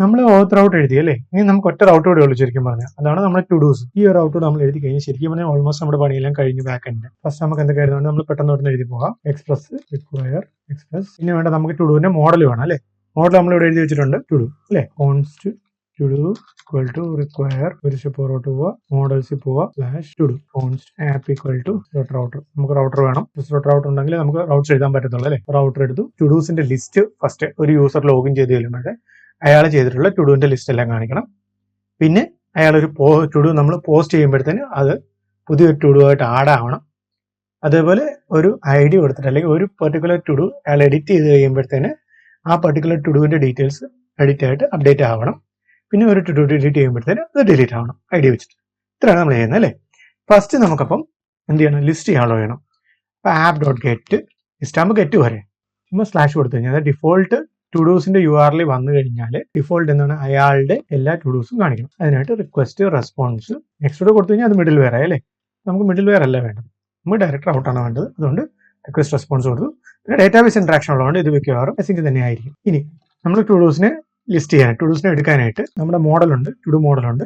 നമ്മൾ ഓത്ത് റൗട്ട് എഴുതി അല്ലേ? ഇനി നമുക്ക് ഒറ്റ റൗട്ട് കൂടെ ഉള്ളൂ ശരിക്കും പറഞ്ഞാൽ. അതാണ് നമ്മുടെ ടു ഡൂസ്. ഈ ഒരു റൗട്ട് നമ്മൾ എഴുതി കഴിഞ്ഞ് ശരിക്കും പറഞ്ഞാൽ ഓൾമോസ്റ്റ് നമ്മുടെ പണിയെല്ലാം കഴിഞ്ഞു ബാക്ക് എൻഡ്. ഫസ്റ്റ് നമുക്ക് എന്തൊക്കെയായിരുന്നു നമ്മൾ പെട്ടെന്ന് പെട്ടെന്ന് എഴുതി പോകാം. Express, require, express. ഇനി വേണ്ട നമുക്ക് ടു ഡൂവിന്റെ മോഡൽ വേണം അല്ലേ? മോഡൽ നമ്മൾ ഇവിടെ എഴുതി വെച്ചിട്ടുണ്ട്. ടു ഡു അല്ലേ? Const to do equal to require ഒരു സ്റ്റെപ്പ് പുറകോട്ട് പോവുക, മോഡൽസിൽ പോവുക, slash to do const app equal to router. നമുക്ക് റൗട്ടർ വേണം. റൗട്ടർ ഉണ്ടെങ്കിൽ നമുക്ക് റൗട്ട്സ് എഴുതാൻ പറ്റത്തുള്ളൂ അല്ലേ? റൗട്ടർ എടുത്തു. ടു ഡൂസിന്റെ ലിസ്റ്റ് ഫസ്റ്റ് ഒരു യൂസർ ലോഗിൻ ചെയ്ത് കഴിയുമ്പോൾ അയാൾ ചെയ്തിട്ടുള്ള ടു ഡൂവിന്റെ ലിസ്റ്റ് എല്ലാം കാണിക്കണം. പിന്നെ അയാൾ ഒരു ടു ഡു നമ്മൾ പോസ്റ്റ് ചെയ്യുമ്പോഴത്തേന് അത് പുതിയൊരു ടു ഡു ആയിട്ട് ആഡ് ആവണം. അതേപോലെ ഒരു ഐ ഡി കൊടുത്തിട്ട് അല്ലെങ്കിൽ ഒരു പെർട്ടിക്കുലർ ടു ഡു അയാൾ എഡിറ്റ് ചെയ്ത് കഴിയുമ്പോഴത്തേന് ആ പെർട്ടിക്കുലർ ടു ഡുവിന്റെ ഡീറ്റെയിൽസ് എഡിറ്റ് ആയിട്ട് അപ്ഡേറ്റ് ആവണം. പിന്നെ ഒരു ടു ഡു ഡിലീറ്റ് ചെയ്യുമ്പോഴത്തേന് അത് ഡിലീറ്റ് ആവണം ഐ ഡി വെച്ചിട്ട്. ഇത്രയാണ് നമ്മൾ ചെയ്യുന്നത് അല്ലേ? ഫസ്റ്റ് നമുക്കപ്പം എന്ത് ചെയ്യണം? ലിസ്റ്റ് ചെയ്യാനുള്ള വേണം. അപ്പൊ ആപ്പ് ഡോട്ട് ഗെറ്റ് ലിസ്റ്റ് ആകുമ്പോൾ ഗെറ്റ് വരെ ചുമ്മാ സ്ലാഷ് കൊടുത്തു കഴിഞ്ഞാൽ അതായത് ഡിഫോൾട്ട് ടു ഡൂസിന്റെ URL വന്നു കഴിഞ്ഞാൽ ഡിഫോൾട്ട് എന്താണ് അയാളുടെ എല്ലാ ടു ഡൂസും കാണിക്കണം. അതിനായിട്ട് റിക്വസ്റ്റ് റെസ്പോൺസ് നെക്സ്റ്റ് കൊടുത്തു കഴിഞ്ഞാൽ അത് മിഡിൽ വെയർ അല്ലേ? നമുക്ക് മിഡിൽ വെയർ അല്ല വേണ്ടത്, നമുക്ക് ഡയറക്റ്റ് ഔട്ടാണ് വേണ്ടത്. അതുകൊണ്ട് റിക്വസ്റ്റ് റെസ്പോൺസ് കൊടുത്തു. പിന്നെ ഡേറ്റാബേസ് ഇന്ററാക്ഷൻ ഉള്ളതുകൊണ്ട് ഇത് മിക്കവാറും മെസ്സേജ് തന്നെ ആയിരിക്കും. ഇനി നമ്മൾ ടു ഡൂസിനെ ലിസ്റ്റ് ചെയ്യാൻ ടു ഡൂസിനെ എടുക്കാനായിട്ട് നമ്മുടെ മോഡലുണ്ട്, ടു ഡു മോഡലുണ്ട്.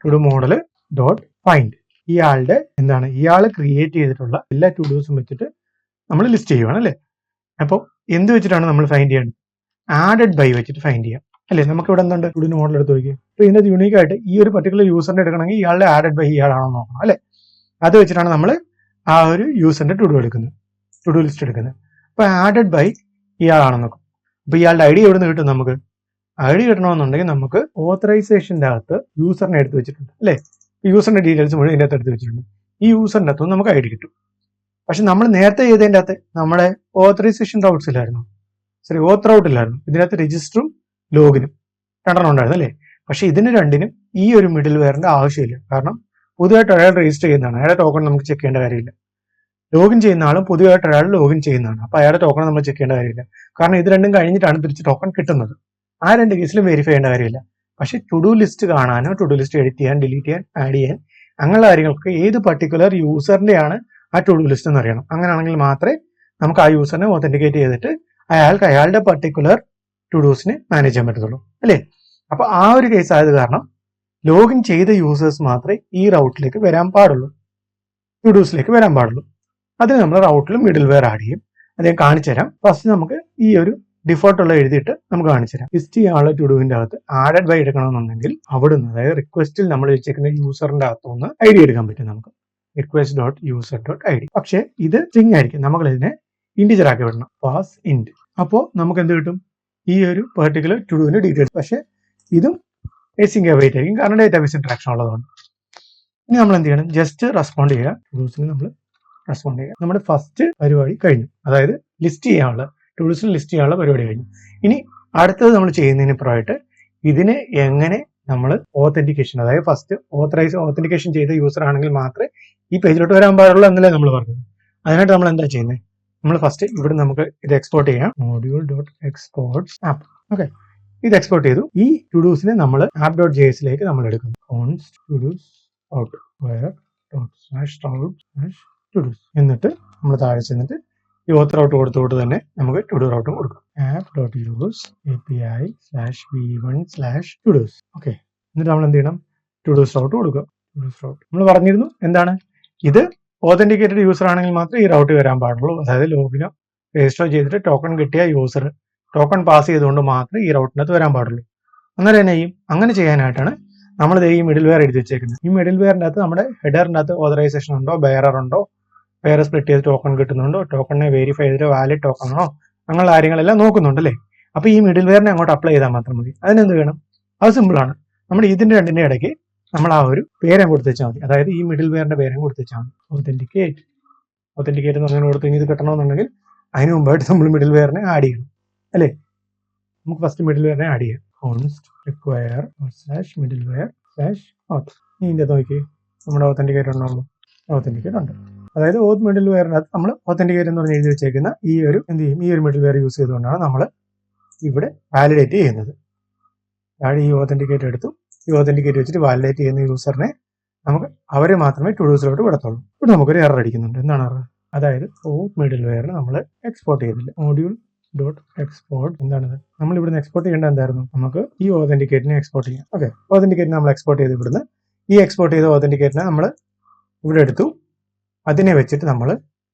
To do model dot find ഇയാളുടെ എന്താണ് ഇയാൾ ക്രിയേറ്റ് ചെയ്തിട്ടുള്ള എല്ലാ ടു ഡൂസും വെച്ചിട്ട് നമ്മൾ ലിസ്റ്റ് ചെയ്യുവാണ് അല്ലേ? അപ്പോൾ എന്ത് വെച്ചിട്ടാണ് നമ്മൾ ഫൈൻഡ് ചെയ്യേണ്ടത്? ആഡഡ് ബൈ വെച്ചിട്ട് ഫൈൻഡ് ചെയ്യാം അല്ലേ? നമുക്ക് ഇവിടെ എന്തുണ്ട്? ടു ഡു മോഡൽ എടുത്ത് നോക്കി. അപ്പോൾ ഇതിനകത്ത് യൂണീക്ക് ആയിട്ട് ഈ ഒരു പർട്ടിക്കുലർ യൂസറിനെ എടുക്കണമെങ്കിൽ ഇയാളുടെ ആഡഡ് ബൈ ഇയാളാണോ നോക്കണം അല്ലേ? അത് വെച്ചിട്ടാണ് നമ്മൾ ആ ഒരു യൂസറിന്റെ ടു ഡു എടുക്കുന്നത്, ടു ഡു ലിസ്റ്റ് എടുക്കുന്നത്. അപ്പോൾ ആഡഡ് ബൈ ഇയാളാണെന്ന് നോക്കും. അപ്പോൾ ഇയാളുടെ ഐ ഡി എവിടെ നിന്ന് കിട്ടും? നമുക്ക് ഐ ഡി കിട്ടണമെന്നുണ്ടെങ്കിൽ നമുക്ക് ഓത്തറൈസേഷൻ്റെ അകത്ത് യൂസറിനെ എടുത്ത് വെച്ചിട്ടുണ്ട് അല്ലേ? യൂസറിന്റെ ഡീറ്റെയിൽസ് മുഴുവൻ ഇതിൻ്റെ അകത്ത് എടുത്ത് വെച്ചിട്ടുണ്ട്. ഈ യൂസറിൻ്റെ അകത്തുനിന്ന് നമുക്ക് ഐ ഡി കിട്ടും. പക്ഷെ നമ്മൾ നേരത്തെ ചെയ്തതിൻ്റെ അകത്ത് നമ്മുടെ ഓത്തറൈസേഷൻ റൗട്ട്സ് ഇല്ലായിരുന്നു, സോറി ഓത്ത് റൗട്ട് ഇല്ലായിരുന്നു. ഇതിനകത്ത് രജിസ്റ്ററും ലോഗിനും രണ്ടെണ്ണം ഉണ്ടായിരുന്നു അല്ലേ? പക്ഷെ ഇതിന് രണ്ടിനും ഈ ഒരു മിഡിൽ വെയറിന്റെ ആവശ്യമില്ല. കാരണം പുതുതായിട്ട് ഒരാൾ രജിസ്റ്റർ ചെയ്യുന്നതാണ്, അയാളുടെ ടോക്കൺ നമുക്ക് ചെക്ക് ചെയ്യേണ്ട കാര്യമില്ല. ലോഗിൻ ചെയ്യുന്ന ആളും പുതിയതായിട്ട് ഒരാൾ ലോഗിൻ ചെയ്യുന്നതാണ്, അപ്പൊ അയാളുടെ ടോക്കൺ നമ്മൾ ചെക്ക് ചെയ്യേണ്ട കാര്യമില്ല. കാരണം ഇത് രണ്ടും കഴിഞ്ഞിട്ടാണ് തിരിച്ച് ടോക്കൺ കിട്ടുന്നത്. ആ രണ്ട് കേസിലും വെരിഫൈ ചെയ്യേണ്ട കാര്യമില്ല. പക്ഷെ ടു ഡു ലിസ്റ്റ് കാണാനോ ടു ഡു ലിസ്റ്റ് എഡിറ്റ് ചെയ്യാൻ, ഡിലീറ്റ് ചെയ്യാൻ, ആഡ് ചെയ്യാൻ അങ്ങനെയുള്ള കാര്യങ്ങൾക്ക് ഏത് പർട്ടിക്കുലർ യൂസറിന്റെയാണ് ആ ടു ഡു ലിസ്റ്റ് എന്ന് അറിയണം. അങ്ങനെയാണെങ്കിൽ മാത്രമേ നമുക്ക് ആ യൂസറിനെ ഒതന്റിക്കേറ്റ് ചെയ്തിട്ട് അയാൾക്ക് അയാളുടെ പർട്ടിക്കുലർ ടു ഡൂസിനെ മാനേജ് ചെയ്യാൻ പറ്റത്തുള്ളൂ അല്ലേ? അപ്പൊ ആ ഒരു കേസ് ആയത് കാരണം ലോഗിൻ ചെയ്ത യൂസേഴ്സ് മാത്രമേ ഈ റൗട്ടിലേക്ക് വരാൻ പാടുള്ളൂ, ടു ഡൂസിലേക്ക് വരാൻ പാടുള്ളൂ. അതിന് നമ്മൾ റൗട്ടിൽ മിഡിൽ വെയർ ആഡ് ചെയ്യും. അത് ഞാൻ കാണിച്ചു തരാം. ഫസ്റ്റ് നമുക്ക് ഈ ഒരു ഡിഫോൾട്ട് ഉള്ള എഴുതിയിട്ട് നമുക്ക് കാണിച്ചു തരാം. ലിസ്റ്റ് ചെയ്യാനുള്ള ടു ഡൂവിന്റെ അകത്ത് ആഡഡ് ബൈ എടുക്കണമെന്നുണ്ടെങ്കിൽ അവിടുന്ന് അതായത് റിക്വസ്റ്റിൽ നമ്മൾ വെച്ചേക്കുന്ന യൂസറിന്റെ അകത്തുനിന്ന് ഐ ഡി എടുക്കാൻ പറ്റും നമുക്ക്. Request dot user dot I D. പക്ഷേ ഇത് സ്ട്രിംഗ് ആയിരിക്കും, നമ്മൾ ഇതിനെ ഇന്റിജർ ആക്കി വിടണം, പാസ് ഇന്റ്. അപ്പോൾ നമുക്ക് എന്ത് കിട്ടും? ഈ ഒരു പെർട്ടിക്കുലർ ടു ഡൂവിന്റെ ഡീറ്റെയിൽസ്. പക്ഷേ ഇതും എസിംഗ് അവൈറ്റ് ആയിരിക്കും, കാരണം ഡേറ്റാബേസ് ഇന്ററാക്ഷൻ ഉള്ളതുകൊണ്ട്. ഇനി നമ്മൾ എന്ത് ചെയ്യണം? ജസ്റ്റ് റെസ്പോണ്ട് ചെയ്യുക. ടു ഡൂസിന് നമ്മൾ റെസ്പോണ്ട് ചെയ്യുക. നമ്മുടെ ഫസ്റ്റ് പരിപാടി കഴിഞ്ഞു, അതായത് ലിസ്റ്റ് ചെയ്യാനുള്ള ടു ഡൂസിന് ലിസ്റ്റ് ചെയ്യാനുള്ള പരിപാടി കഴിഞ്ഞു. ഇനി അടുത്തത് നമ്മൾ ചെയ്യുന്നതിന് പുറമായിട്ട് ഇതിനെ എങ്ങനെ നമ്മൾ ഓത്തന്റിക്കേഷൻ, അതായത് ഫസ്റ്റ് ഓത്തന്റിക്കേഷൻ ചെയ്ത യൂസർ ആണെങ്കിൽ മാത്രമേ ഈ പേജിലോട്ട് വരാൻ പാടുള്ളൂ എന്നല്ലേ നമ്മൾ പറഞ്ഞത്. അതിനായിട്ട് നമ്മൾ എന്താ ചെയ്യുന്നത്? നമ്മൾ ഫസ്റ്റ് ഇവിടെ നമുക്ക് ഇത് എക്സ്പോർട്ട് ചെയ്യാം. Module dot export app. Okay, ഇത് എക്സ്പോർട്ട് ചെയ്തു. ഈ ടു ഡൂസിനെ നമ്മൾ ആപ്പ് ഡോട്ട് ജെഎസിലേക്ക് നമ്മൾ എടുക്കുന്നു. Const to dos out where dot slash route slash to dos. എന്നിട്ട് നമ്മൾ താഴെ ചെന്നിട്ട് ഈ ഓത്ത് റൗട്ട് കൊടുത്തോട്ട് തന്നെ നമുക്ക് ടു ഡു റൗട്ടും കൊടുക്കാം. App dot use API slash v1 slash to dos. Okay, എന്നിട്ട് നമ്മൾ എന്ത് ചെയ്യണം? ടു ഡൂസ് റൗട്ട് കൊടുക്കുക. ടു ഡൂസ് റൗട്ട് നമ്മൾ പറഞ്ഞിരുന്നു എന്താണ്? ഇത് ഓതന്റിക്കേറ്റഡ് യൂസർ ആണെങ്കിൽ മാത്രമേ ഈ റൗട്ട് വരാൻ പാടുള്ളൂ. അതായത് ലോഗിനോ രജിസ്റ്റർ ചെയ്തിട്ട് ടോക്കൺ കിട്ടിയ യൂസർ ടോക്കൺ പാസ് ചെയ്തുകൊണ്ട് മാത്രമേ ഈ റൗട്ടിനകത്ത് വരാൻ പാടുള്ളൂ. അന്നേരം തന്നെ ചെയ്യും. അങ്ങനെ ചെയ്യാനായിട്ടാണ് നമ്മൾ ഈ മിഡിൽ വെയർ എഴുതി വെച്ചേക്കുന്നത്. ഈ മിഡിൽ വെയറിൻ്റെ അകത്ത് നമ്മുടെ ഹെഡറിൻ്റെ അകത്ത് ഓതറൈസേഷൻ ഉണ്ടോ, ബെയറർ ഉണ്ടോ, ബെയർ സ്പ്ലിറ്റ് ചെയ്ത് ടോക്കൺ കിട്ടുന്നുണ്ടോ, ടോക്കണിനെ വെരിഫൈ ചെയ്തിട്ട് വാലിഡ് ടോക്കൺ ആണോ, അങ്ങനെയുള്ള കാര്യങ്ങളെല്ലാം നോക്കുന്നുണ്ട് അല്ലേ? അപ്പൊ ഈ മിഡിൽ വെയറിനെ അങ്ങോട്ട് അപ്ലൈ ചെയ്താൽ മാത്രം മതി. അതിനെന്ത് വേണം? അത് സിമ്പിളാണ്. നമ്മൾ ഇതിന്റെ രണ്ടിന്റെ ഇടയ്ക്ക് നമ്മൾ ആ ഒരു പേരും കൊടുത്ത് വെച്ചാൽ മതി. അതായത് ഈ മിഡിൽ വെയറിന്റെ പേരും കൊടുത്ത് വെച്ചാൽ മതി. ഒതന്റിക്കേറ്റ് എന്ന് പറഞ്ഞാൽ കൊടുത്തു കഴിഞ്ഞാൽ ഇത് കിട്ടണമെന്നുണ്ടെങ്കിൽ അതിന് മുമ്പായിട്ട് നമ്മൾ മിഡിൽ വെയറിനെ ആഡ് ചെയ്യണം അല്ലേ? നമുക്ക് ഫസ്റ്റ് മിഡിൽ വെയറിനെ ആഡ് ചെയ്യാം. Const require slash middleware slash auth. ഇതിൻ്റെ നോക്കി നമ്മുടെ ഒതന്റിക്കേറ്റ് ഉണ്ടോ? ഒതന്റിക്കേറ്റ് ഉണ്ട്. അതായത് ഓത്ത് മിഡിൽ വെയറിനകത്ത് നമ്മൾ ഒതന്റിക്കേറ്റ് എന്ന് പറഞ്ഞ് എഴുതി വെച്ചേക്കുന്ന ഈ ഒരു എന്ത് ചെയ്യും? ഈ ഒരു മിഡിൽ വെയർ യൂസ് ചെയ്തുകൊണ്ടാണ് നമ്മൾ ഇവിടെ വാലിഡേറ്റ് ചെയ്യുന്നത്. അതായത് ഈ ഒതന്റിക്കേറ്റ് എടുത്തു, ഈ ഒതന്റിക്കേറ്റ് വെച്ചിട്ട് വാലിഡേറ്റ് ചെയ്യുന്ന യൂസറിനെ നമുക്ക് അവരെ മാത്രമേ ടു ഡൂസിലോട്ട് വിടത്തുള്ളൂ. ഇവിടെ നമുക്കൊരു എറർ അടിക്കുന്നുണ്ട്. എന്താണ് എറർ? അതായത് ഓത്ത് മിഡിൽ വെയറിന് നമ്മൾ എക്സ്പോർട്ട് ചെയ്തില്ല. മോഡ്യൂൾ ഡോട്ട് എക്സ്പോർട്ട് എന്താണിത്? നമ്മൾ ഇവിടുന്ന് എക്സ്പോർട്ട് ചെയ്യേണ്ട എന്തായിരുന്നു? നമുക്ക് ഈ ഓതന്റിക്കേറ്റിനെ എക്സ്പോർട്ട് ചെയ്യാം. ഓക്കെ, ഓതന്റിക്കേറ്റിനെ നമ്മൾ എക്സ്പോർട്ട് ചെയ്ത് ഇവിടുന്ന് ഈ എക്സ്പോർട്ട് ചെയ്ത ഓതന്റിക്കേറ്റിനെ നമ്മൾ ഇവിടെ എടുത്തു. അതിനെ വെച്ചിട്ട് നമ്മൾ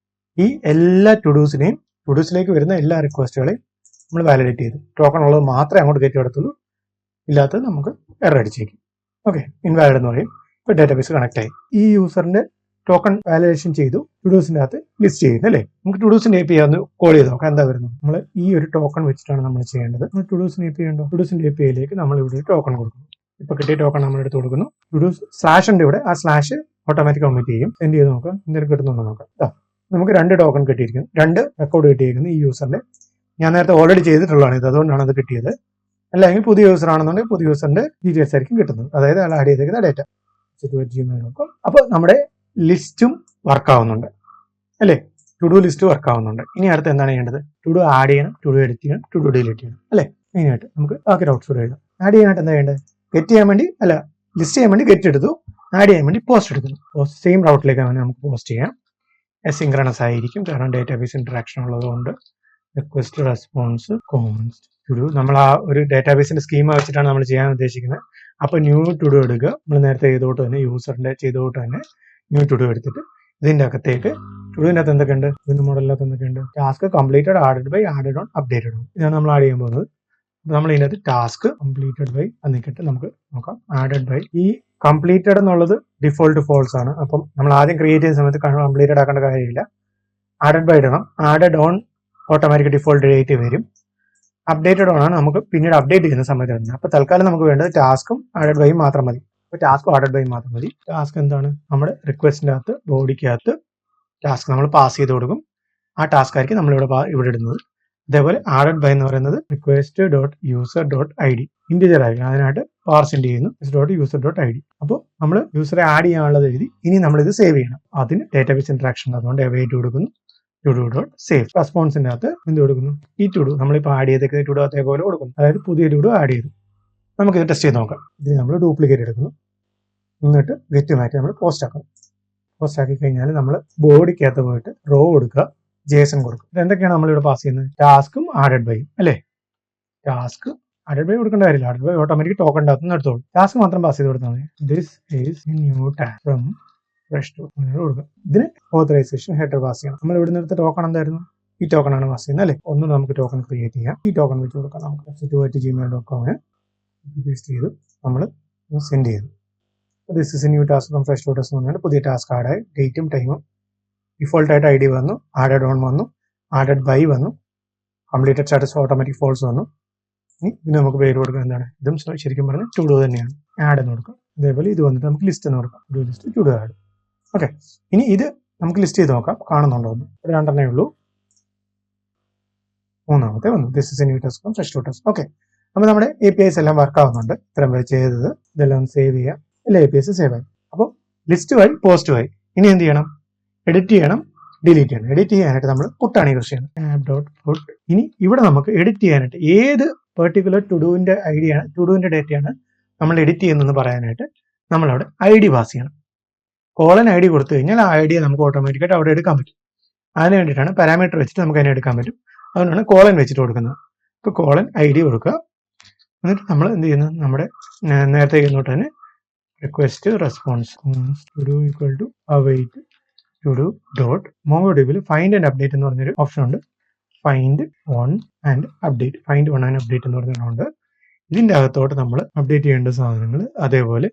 ഈ എല്ലാ ടുഡൂസിലേക്ക് വരുന്ന എല്ലാ റിക്വസ്റ്റുകളെയും നമ്മൾ വാലിഡേറ്റ് ചെയ്തു. ടോക്കൺ ഉള്ളത് മാത്രമേ അങ്ങോട്ട് കയറ്റി എടുത്തുള്ളൂ, ഇല്ലാത്തത് നമുക്ക് എറർ അടിച്ചേക്കും. ഓക്കെ, ഇൻവാലിഡ് എന്ന് പറയും. ഇപ്പോൾ ഡാറ്റാബേസ് കണക്ട് ആയി. ഈ യൂസറിന്റെ ടോക്കൺ വാലിഡേഷൻ ചെയ്തു, ടുഡൂസിന്റെ അകത്ത് ലിസ്റ്റ് ചെയ്യുന്നു അല്ലേ? നമുക്ക് ടുഡൂസിന്റെ API ഒന്ന് കോൾ ചെയ്ത് നോക്കാം എന്താ വരുന്നത്. നമ്മൾ ഈ ഒരു ടോക്കൺ വെച്ചിട്ടാണ് നമ്മൾ ചെയ്യേണ്ടത്. നമ്മൾ ടുഡൂസിന്റെ API ഉണ്ടോ? ടുഡൂസിന്റെ APIയിലേക്ക് നമ്മൾ ഇവിടെ ടോക്കൺ കൊടുക്കുന്നു. ഇപ്പൊ കിട്ടിയ ടോക്കൺ നമ്മൾ എടുത്ത് കൊടുക്കുന്നു. ടുഡൂസ് സ്ലാഷ് ഉണ്ട് ഇവിടെ, ആ സ്ലാഷ് ഓട്ടോമാറ്റിക് കമ്മിറ്റ് ചെയ്യും. സെൻഡ് ചെയ്ത് നോക്കാം എന്തെങ്കിലും കിട്ടുന്നുണ്ടോ നോക്കാം. നമുക്ക് 2 ടോക്കൺ കിട്ടിയിരിക്കുന്നു, 2 റെക്കോർഡ് കിട്ടിയിരിക്കുന്നു ഈ യൂസറിന്റെ. ഞാൻ നേരത്തെ ഓൾറെഡി ചെയ്തിട്ടുള്ളതാണ് ഇത്, അതുകൊണ്ടാണ് അത് കിട്ടിയത്. അല്ലെങ്കിൽ പുതിയ യൂസർ ആണെന്നുണ്ടെങ്കിൽ പുതിയ യൂസറിന്റെ ഡീറ്റെയിൽസ് ആയിരിക്കും കിട്ടുന്നത്, അതായത് അയാൾ ആഡ് ചെയ്തേക്കുന്ന ഡേറ്റ. gmail.com. അപ്പോൾ നമ്മുടെ ലിസ്റ്റും വർക്ക് ആവുന്നുണ്ട് അല്ലേ? ടു ഡു ലിസ്റ്റ് വർക്ക് ആവുന്നുണ്ട്. ഇനി അടുത്ത് എന്താണ് ചെയ്യേണ്ടത്? ടു ഡു ആഡ് ചെയ്യണം, ടു ഡു എഡിറ്റ് ചെയ്യണം, ടു ഡു ഡിലീറ്റ് ചെയ്യണം അല്ലേ? മെയിനായിട്ട് നമുക്ക് ബാക്കി ഡൗട്ട്സ് കൂടെ എഴുതാം. ആഡ് ചെയ്യാനായിട്ട് എന്താ ചെയ്യേണ്ടത്? ഗെറ്റ് ചെയ്യാൻ വേണ്ടി ലിസ്റ്റ് ചെയ്യാൻ വേണ്ടി ഗെറ്റ് എടുത്തു, ആഡ് ചെയ്യാൻ വേണ്ടി പോസ്റ്റ് എടുക്കുന്നു. പോസ്റ്റ് സെയിം റൗട്ടിലേക്ക് നമുക്ക് പോസ്റ്റ് ചെയ്യാം. സിങ്ക്രണസ് ആയിരിക്കും, കാരണം ഡേറ്റാബേസ് ഇന്ററാക്ഷൻ ഉള്ളതുകൊണ്ട്. Request, response, commons, to do. നമ്മൾ ആ ഒരു ഡേറ്റാബേസിന്റെ സ്കീമ വെച്ചിട്ടാണ് നമ്മൾ ചെയ്യാൻ ഉദ്ദേശിക്കുന്നത്. അപ്പൊ ന്യൂ ടു ഡു എടുക്കുക. നമ്മൾ നേരത്തെ ചെയ്തോട്ട് തന്നെ യൂസറിന്റെ ചെയ്തോട്ട് തന്നെ ന്യൂ ടു ഡു എടുത്തിട്ട് ഇതിന്റെ അകത്തേക്ക് ടുഡുവിന്റെ അകത്ത് എന്തൊക്കെയുണ്ട്? ഇതിന്റെ മോഡലിനകത്ത് എന്തൊക്കെയുണ്ട്? Task completed, added by, added on, updated on. ഇതാണ് നമ്മൾ ആഡ് ചെയ്യാൻ പോകുന്നത്. നമ്മൾ ഇതിനകത്ത് ടാസ്ക് കംപ്ലീറ്റഡ് ബൈ എന്നിട്ട് നമുക്ക് നോക്കാം. ആഡഡ് ബൈ, ഈ കംപ്ലീറ്റഡ് എന്നുള്ളത് ഡിഫോൾട്ട് ഫോൾസ് ആണ്. അപ്പം നമ്മൾ ആദ്യം ക്രിയേറ്റ് ചെയ്യുന്ന സമയത്ത് കംപ്ലീറ്റഡ് ആക്കേണ്ട കാര്യമില്ല. ആഡഡ് ബൈ ഇടണം. Added on automatic default date വരും. അപ്ഡേറ്റഡ് ഓൺ ആണ് നമുക്ക് പിന്നീട് അപ്ഡേറ്റ് ചെയ്യുന്ന സമയത്ത് വരുന്നത്. അപ്പൊ തൽക്കാലം നമുക്ക് വേണ്ടത് ടാസ്കും ആഡഡ് ബൈയും മാത്രം മതി. അപ്പൊ ടാസ്കും ആഡഡ് ബൈയും മാത്രം മതി. ടാസ്ക് എന്താണ്? നമ്മുടെ റിക്വസ്റ്റിന്റെ അകത്ത് ബോഡിക്കകത്ത് ടാസ്ക് നമ്മൾ പാസ് ചെയ്ത് കൊടുക്കും. ആ ടാസ്ക് ആയിരിക്കും നമ്മൾ ഇവിടെ ഇടുന്നത്. അതേപോലെ ആഡഡ് ബൈ എന്ന് പറയുന്നത് request dot user dot ID integer ആയിരിക്കും. അതിനായിട്ട് പാർസെന്റ് ചെയ്യുന്നു ഡോട്ട് യൂസർ ഡോട്ട് ID. അപ്പോൾ നമ്മൾ യൂസറെ ആഡ് ചെയ്യാനുള്ളത് എഴുതി. ഇനി നമ്മൾ ഇത് സേവ് ചെയ്യണം. അതിന് ഡേറ്റാബേസ് ഇന്ററാക്ഷൻ അതുകൊണ്ട് അവൈറ്റ് കൊടുക്കുന്നു. To do dot save. റെസ്പോൺസിന്റെ അകത്ത് എന്ത് കൊടുക്കുന്നു? ഈ ടു ഡു നമ്മളിപ്പോൾ ആഡ് ചെയ്തേക്ക് ടു ഡു അതേപോലെ കൊടുക്കുന്നു. അതായത് പുതിയ ടു ഡു ആഡ് ചെയ്തു. നമുക്ക് ഇത് ടെസ്റ്റ് ചെയ്ത് നോക്കാം. ഇതിന് നമ്മൾ ഡ്യൂപ്ലിക്കേറ്റ് എടുക്കുന്നു, എന്നിട്ട് ഗെറ്റ് മാറ്റി നമ്മൾ പോസ്റ്റ് ആക്കണം. പോസ്റ്റ് ആക്കി കഴിഞ്ഞാൽ നമ്മൾ ബോഡിക്കകത്ത് പോയിട്ട് റോ കൊടുക്കുക, JSON കൊടുക്കും. ഇത് എന്തൊക്കെയാണ് നമ്മളിവിടെ പാസ് ചെയ്യുന്നത്? ടാസ്കും ആഡഡ് ബൈയും അല്ലേ? ടാസ്ക് ആഡഡ് ബൈ കൊടുക്കേണ്ട കാര്യമില്ല, ആഡഡ് ബൈ ഓട്ടോമാറ്റിക് ടോക്കൺ അകത്ത് നിന്ന് എടുത്തോളൂ. ടാസ്ക് മാത്രം പാസ് ചെയ്ത് കൊടുത്താൽ മതി. This is new task from fresh to കൊടുക്കുക. ഇതിന് ഓതറൈസേഷൻ ഹെഡർ പാസ് ചെയ്യണം. നമ്മൾ ഇവിടെ നിന്ന് ടോക്കൺ എന്തായിരുന്നു? ഈ ടോക്കൺ ആണ് പാസ് ചെയ്യുന്നത് അല്ലേ? ഒന്ന് നമുക്ക് ടോക്കൺ ക്രിയേറ്റ് ചെയ്യാം. ഈ ടോക്കൺ വെച്ച് കൊടുക്കാം. നമുക്ക് gmail.com പേസ്റ്റ് ചെയ്ത് നമ്മൾ സെൻഡ് ചെയ്തു. This is a new task from fresh to test എന്ന് പറഞ്ഞാൽ പുതിയ ടാസ്ക് ആഡായി. ഡേറ്റും ടൈമും ഡിഫോൾട്ട് ആയിട്ട് ID വന്നു, ആഡഡ് ഓൺ വന്നു, ആഡഡ് ബൈ വന്നു, കംപ്ലീറ്റഡ് സ്റ്റാറ്റസ് ഓട്ടോമാറ്റിക് ഫോൾസ് വന്നു. ഇനി ഇതിന് നമുക്ക് പേര് കൊടുക്കുക. എന്താണ്? ഇതും ശരിക്കും പറഞ്ഞാൽ ടു ഡു തന്നെയാണ്. ആഡ് എന്ന് കൊടുക്കാം. അതേപോലെ ഇത് വന്നിട്ട് നമുക്ക് ലിസ്റ്റ് എന്ന് കൊടുക്കാം. To list, to do add. Okay, ഇനി ഇത് നമുക്ക് ലിസ്റ്റ് ചെയ്ത് നോക്കാം കാണുന്നുണ്ടോ എന്ന്. ഒരു 2 ഉള്ളൂ, 3ാമത്തെ വന്നു. This is a new task from fresh to test. Okay, അപ്പോൾ നമ്മുടെ APIs എല്ലാം വർക്ക് ആവുന്നുണ്ട്. ഇത്രയും വരെ ചെയ്തത് ഇതെല്ലാം സേവ് ചെയ്യാം. എല്ലാ APIs സേവ് ആയി. അപ്പോൾ ലിസ്റ്റ് വഴി പോസ്റ്റ് വഴി. ഇനി എന്ത് ചെയ്യണം? എഡിറ്റ് ചെയ്യണം, ഡിലീറ്റ് ചെയ്യണം. എഡിറ്റ് ചെയ്യാനായിട്ട് നമ്മൾ പുട്ടാണ് യൂസ് ചെയ്യുന്നത്. app.put. ഇനി ഇവിടെ നമുക്ക് എഡിറ്റ് ചെയ്യാനായിട്ട് ഏത് പെർട്ടിക്കുലർ ടുഡുവിന്റെ ഐഡിയാണ്, ടുഡുവിന്റെ ഡേറ്റയാണ് നമ്മൾ എഡിറ്റ് ചെയ്യുന്നതെന്ന് പറയാനായിട്ട് നമ്മളവിടെ ID പാസ് ചെയ്യണം. കോളൻ ID കൊടുത്തു കഴിഞ്ഞാൽ ആ ഐഡിയ നമുക്ക് ഓട്ടോമാറ്റിക്കായിട്ട് അവിടെ എടുക്കാൻ പറ്റും. അതിന് വേണ്ടിയിട്ടാണ് പാരാമീറ്റർ വെച്ചിട്ട് നമുക്ക് അതിനെ എടുക്കാൻ പറ്റും. അതുകൊണ്ടാണ് കോളൻ വെച്ചിട്ട് കൊടുക്കുന്നത്. ഇപ്പോൾ കോളൻ ID കൊടുക്കുക. എന്നിട്ട് നമ്മൾ എന്ത് ചെയ്യുന്നു? നമ്മുടെ നേരത്തെ ചെയ്യുന്നോട്ട് തന്നെ request response to do equal to await to do dot MongoDBയിൽ ഫൈൻഡ് ആൻഡ് അപ്ഡേറ്റ് എന്ന് പറഞ്ഞൊരു ഓപ്ഷൻ ഉണ്ട്. Find on and update, find on and update എന്ന് പറഞ്ഞിട്ടുണ്ട്. ഇതിന്റെ അകത്തോട്ട് നമ്മൾ അപ്ഡേറ്റ് ചെയ്യേണ്ട സാധനങ്ങൾ, അതേപോലെ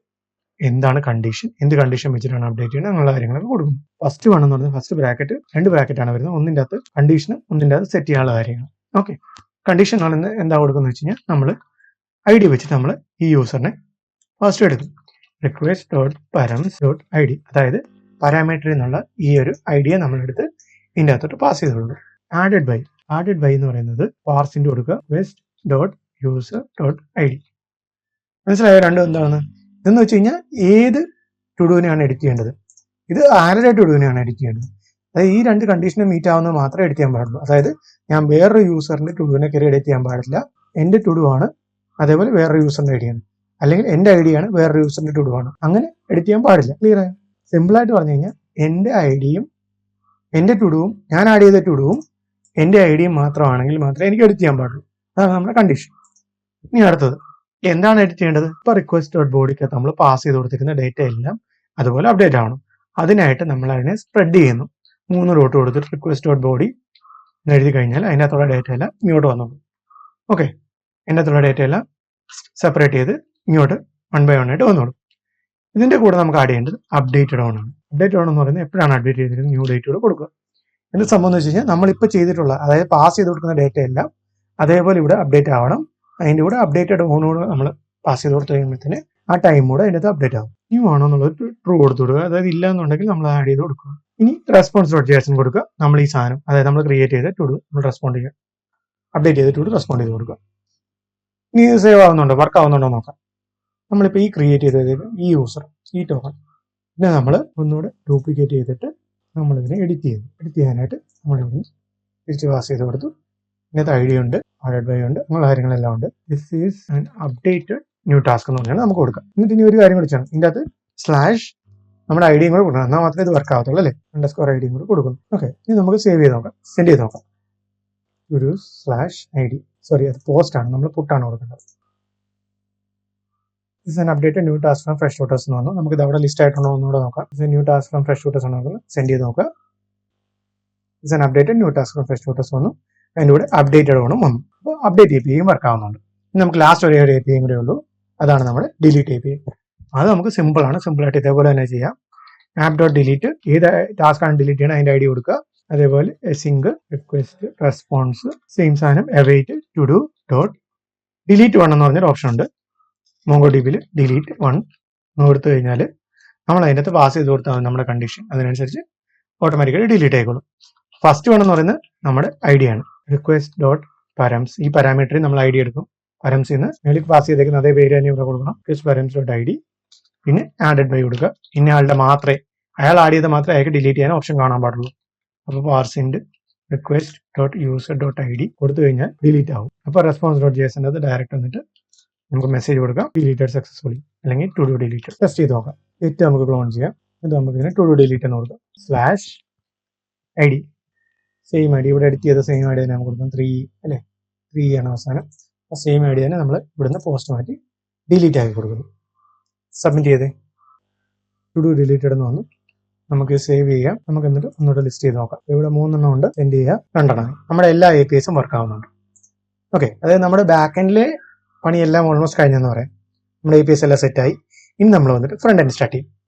എന്താണ് കണ്ടീഷൻ, എന്ത് കണ്ടീഷൻ വെച്ചിട്ടാണ് അപ്ഡേറ്റ് ചെയ്യുന്നത്, അങ്ങനെയുള്ള കാര്യങ്ങളൊക്കെ കൊടുക്കും. ഫസ്റ്റ് വൺ എന്ന് പറഞ്ഞാൽ ഫസ്റ്റ് ബ്രാക്കറ്റ് 2 ബ്രാക്കറ്റാണ് വരുന്നത്. ഒന്നിൻ്റെ അകത്ത് കണ്ടീഷനും ഒന്നിൻ്റെ അകത്ത് സെറ്റ് ചെയ്യാനുള്ള കാര്യങ്ങൾ. ഓക്കെ, കണ്ടീഷൻ എന്താ കൊടുക്കുന്നത് വെച്ച് കഴിഞ്ഞാൽ നമ്മൾ ID വെച്ചിട്ട് നമ്മൾ ഈ യൂസറിനെ ഫസ്റ്റ് എടുക്കും. Request dot parameter dot ID, അതായത് പാരാമീറ്ററിൽ നിന്നുള്ള ഈ ഒരു ഐഡിയ നമ്മളെടുത്ത് ഇതിൻ്റെ അകത്തോട്ട് പാസ് ചെയ്തോളൂ. ആഡഡ് ബൈ എന്ന് പറയുന്നത് പാർസിൻ്റെ കൊടുക്കുക. Request dot user dot ID. മനസ്സിലായോ രണ്ടും എന്താണ്? ഇതെന്ന് വെച്ച് കഴിഞ്ഞാൽ ഏത് ടുഡുവിനെയാണ് എഡിറ്റ് ചെയ്യേണ്ടത്, ഇത് ആരുടെ ടുഡുവിനെയാണ് എഡിറ്റ് ചെയ്യേണ്ടത്. അതായത് ഈ 2 കണ്ടീഷനും മീറ്റ് ആവുന്നത് മാത്രമേ എഡിറ്റ് ചെയ്യാൻ പാടുള്ളൂ. അതായത് ഞാൻ വേറൊരു യൂസറിന്റെ ടുഡുവിനെ കയറി എഡിറ്റ് ചെയ്യാൻ പാടില്ല. എൻ്റെ ടുഡു ആണ്, അതേപോലെ വേറൊരു യൂസറിന്റെ ഐഡിയാണ്, അല്ലെങ്കിൽ എൻ്റെ ഐഡിയാണ് വേറൊരു യൂസറിന്റെ ടുഡു ആണ്. അങ്ങനെ എഡിറ്റ് ചെയ്യാൻ പാടില്ല. ക്ലിയർ ആയോ? സിമ്പിൾ ആയിട്ട് പറഞ്ഞു കഴിഞ്ഞാൽ എൻ്റെ ഐഡിയും എൻ്റെ ടുഡുവും ഞാൻ ആഡ് ചെയ്ത ടുഡുവും എൻ്റെ ഐ ഡി മാത്രമാണെങ്കിൽ മാത്രമേ എനിക്ക് എഡിറ്റ് ചെയ്യാൻ പാടുള്ളൂ. അതാണ് നമ്മുടെ കണ്ടീഷൻ. ഇനി അടുത്തത് എന്താണ് എഡിറ്റ് ചെയ്യേണ്ടത്? ഇപ്പോൾ റിക്വസ്റ്റ് ഡോട്ട് ബോഡിക്കകത്ത് നമ്മൾ പാസ് ചെയ്ത് കൊടുത്തിരിക്കുന്ന ഡേറ്റ എല്ലാം അതുപോലെ അപ്ഡേറ്റ് ആവണം. അതിനായിട്ട് നമ്മൾ അതിനെ സ്പ്രെഡ് ചെയ്യുന്നു. 3 ഡോട്ട് കൊടുത്തിട്ട് റിക്വസ്റ്റ് ഡോട്ട് ബോഡി എഴുതി കഴിഞ്ഞാൽ അതിനകത്തുള്ള ഡേറ്റ എല്ലാം ഇങ്ങോട്ട് വന്നോളൂ. ഓക്കെ, അതിനകത്തുള്ള ഡേറ്റ എല്ലാം സെപ്പറേറ്റ് ചെയ്ത് ഇങ്ങോട്ട് 1 by 1 ആയിട്ട് വന്നോളൂ. ഇതിന്റെ കൂടെ നമുക്ക് ആഡ് ചെയ്യേണ്ടത് അപ്ഡേറ്റഡ് ഓൺ ആണ്. അപ്ഡേറ്റഡ് ഓൺ എന്ന് പറയുന്നത് എപ്പോഴാണ് അപ്ഡേറ്റ് ചെയ്തിരിക്കുന്നത് ന്യൂ ഡേറ്റ് കൂടെ കൊടുക്കുക. എന്ത് സംഭവം എന്ന് വെച്ച് കഴിഞ്ഞാൽ നമ്മളിപ്പോൾ ചെയ്തിട്ടുള്ള അതായത് പാസ് ചെയ്ത് കൊടുക്കുന്ന ഡേറ്റ എല്ലാം അതേപോലെ ഇവിടെ അപ്ഡേറ്റ് ആവണം. അതിന്റെ കൂടെ അപ്ഡേറ്റഡ് ഓണോട് നമ്മൾ പാസ് ചെയ്ത് കൊടുത്തു കഴിയുമ്പോഴത്തേന് ആ ടൈം കൂടെ അതിനകത്ത് അപ്ഡേറ്റ് ആവും. ന്യൂ ആണോ എന്നുള്ളത് ട്രൂ കൊടുത്തു കൊടുക്കുക. അതായത് ഇല്ല എന്നുണ്ടെങ്കിൽ നമ്മൾ ആഡ് ചെയ്ത് കൊടുക്കുക. ഇനി റെസ്പോൺസ് ഡോട്ട് ജേസൺ കൊടുക്കുക. നമ്മൾ ഈ സാധനം അതായത് നമ്മൾ ക്രിയേറ്റ് ചെയ്ത ടു ഡു നമ്മൾ റെസ്പോണ്ട് ചെയ്യുക. അപ്ഡേറ്റ് ചെയ്ത് ടു ഡു റെസ്പോണ്ട് ചെയ്ത് കൊടുക്കുക. ഇനി ഇത് സേവ് ആവുന്നുണ്ടോ വർക്ക് ആവുന്നുണ്ടോ നോക്കാം. നമ്മളിപ്പോൾ ഈ ക്രിയേറ്റ് ചെയ്തത് ഈ യൂസർ ഈ ടോക്കൺ പിന്നെ നമ്മൾ ഒന്നുകൂടെ ഡ്യൂപ്ലിക്കേറ്റ് ചെയ്തിട്ട് നമ്മളിതിനെ എഡിറ്റ് ചെയ്യുന്നു. എഡിറ്റ് ചെയ്യാനായിട്ട് നമ്മളിവിടെ തിരിച്ച് പാസ് ചെയ്ത് കൊടുത്തു. ഇതിനകത്ത് ഐ ഡി ഉണ്ട്, ആഡഡ് ബൈ ഉണ്ട്, അങ്ങനെ കാര്യങ്ങളെല്ലാം ഉണ്ട്. This is an updated new task എന്ന് പറഞ്ഞാൽ നമുക്ക് കൊടുക്കാം. എന്നിട്ട് ഇനി ഒരു കാര്യം കൂടി ചെയ്യണം. ഇതിൻ്റെ അകത്ത് സ്ലാഷ് നമ്മുടെ ഐ ഡിയും കൂടെ കൊടുക്കണം. എന്നാൽ മാത്രമേ ഇത് വർക്ക് ആവത്തുള്ളൂ അല്ലേ. അണ്ടർസ്കോർ ഐ ഡിയും കൂടെ കൊടുക്കുന്നു. ഓക്കെ, ഇനി നമുക്ക് സേവ് ചെയ്ത് നോക്കാം, സെൻഡ് ചെയ്ത് നോക്കാം. ഒരു സ്ലാഷ് ഐ ഡി സോറി അത് പോസ്റ്റ് ആണ്, നമ്മൾ പുട്ടാണ് കൊടുക്കേണ്ടത്. This an updated new task from fresh shooters എന്ന് പറഞ്ഞു. നമുക്ക് ഇത് അവിടെ ലിസ്റ്റ് ആയിട്ടുണ്ടോ ഒന്നുകൂടെ നോക്കാം. This new task from fresh shooters ആണോ സെൻഡ് ചെയ്ത് നോക്കുക. This an updated new task from fresh shooters വന്നു. അതിൻ്റെ കൂടെ അപ്ഡേറ്റഡ് ഓണും വന്നു. അപ്പോൾ അപ്ഡേറ്റ് എ പി ഐയും വർക്ക് ആവുന്നുണ്ട്. ഇനി നമുക്ക് ലാസ്റ്റ് ഒരു എ പി ഐയും കൂടെ ഉള്ളൂ. അതാണ് നമ്മുടെ ഡിലീറ്റ് എ പി ഐ. അത് നമുക്ക് സിമ്പിൾ ആണ്. സിമ്പിളായിട്ട് ഇതേപോലെ തന്നെ ചെയ്യാം. ആപ്പ് ഡോട്ട് ഡിലീറ്റ് ഏത് ടാസ്ക് ആണ് ഡിലീറ്റ് ചെയ്യണം അതിൻ്റെ ഐ ഡി കൊടുക്കുക. അതേപോലെ സിങ്ക് റിക്വസ്റ്റ് റെസ്പോൺസ് സെയിം സാധനം await to do dot delete 1 എന്ന് പറഞ്ഞൊരു ഓപ്ഷൻ ഉണ്ട് മോങ്കോ ഡിബിയിൽ. ഡിലീറ്റ് 1 എന്ന് കൊടുത്തു കഴിഞ്ഞാൽ നമ്മൾ അതിനകത്ത് പാസ് ചെയ്ത് കൊടുത്താൽ നമ്മുടെ കണ്ടീഷൻ അതിനനുസരിച്ച് ഓട്ടോമാറ്റിക്കലി ഡിലീറ്റ് ആയിക്കോളും. ഫസ്റ്റ് 1 എന്ന് പറയുന്നത് നമ്മുടെ ഐ ഡി ആണ്. റിക്വസ്റ്റ് ഡോട്ട് പരംസ് ഈ പാരാമീറ്ററിൽ നമ്മൾ ഐ ഡി എടുക്കും. പരംസിൽ നിന്ന് മേളിൽ പാസ് ചെയ്തേക്കുന്ന അതേ പേര് തന്നെ ഇവിടെ കൊടുക്കണം. റിക്വസ്റ്റ് പരംസ് ഡോട്ട് ഐ ഡി പിന്നെ ആഡഡ് ബൈ കൊടുക്കുക. ഇന്ന ആളുടെ മാത്രമേ അയാൾ ആഡ് ചെയ്ത് മാത്രമേ അയാൾക്ക് ഡിലീറ്റ് ചെയ്യാൻ ഓപ്ഷൻ കാണാൻ പാടുള്ളൂ. അപ്പോൾ പാർസിൻ്റെ request dot user dot I D കൊടുത്തു കഴിഞ്ഞാൽ ഡിലീറ്റ് ആവും. അപ്പോൾ റെസ്പോൺസ് ഡോട്ട് ജേസൺ അത് ഡയറക്റ്റ് വന്നിട്ട് നമുക്ക് മെസ്സേജ് കൊടുക്കാം ഡിലീറ്റഡ് സക്സസ്ഫുള്ളി അല്ലെങ്കിൽ ടു ഡു ഡിലീറ്റഡ്. ടെസ്റ്റ് ചെയ്ത് നോക്കാം. ഏറ്റവും നമുക്ക് ക്ലോൺ ചെയ്യാം. ഇത് നമുക്ക് ഇതിനെ ടു ഡു ഡിലീറ്റ് എന്ന് കൊടുക്കാം. Slash I D same I D ഇവിടെ എഡിറ്റ് ചെയ്ത സെയിം ഐ ഡി തന്നെ നമുക്ക് കൊടുക്കാം. 3 അല്ലേ, 3 ആണ് അവസാനം. ആ സെയിം ഐ ഡി തന്നെ നമ്മൾ ഇവിടുന്ന് പോസ്റ്റ് മാറ്റി ഡിലീറ്റ് ആക്കി കൊടുക്കുന്നു. സബ്മിറ്റ് ചെയ്തേ ടു ഡു ഡിലീറ്റഡ് എന്ന് വന്നു. നമുക്ക് സേവ് ചെയ്യാം. നമുക്ക് എന്നിട്ട് ഒന്നുകൂടെ ലിസ്റ്റ് ചെയ്ത് നോക്കാം. ഇവിടെ 3 എണ്ണം ഉണ്ട്, സെൻഡ് ചെയ്യുക. 2 എണ്ണം. നമ്മുടെ എല്ലാ എ പി എസും വർക്ക് ആവുന്നുണ്ട്. ഓക്കെ, അതായത് നമ്മുടെ ബാക്ക് എൻഡിലെ പണിയെല്ലാം ഓൾമോസ്റ്റ് കഴിഞ്ഞെന്ന് പറയാം. നമ്മുടെ എ പി എസ് എല്ലാം സെറ്റായി. ഇനി നമ്മൾ വന്നിട്ട് ഫ്രണ്ട് എൻഡ് സ്റ്റാർട്ട് ചെയ്യും.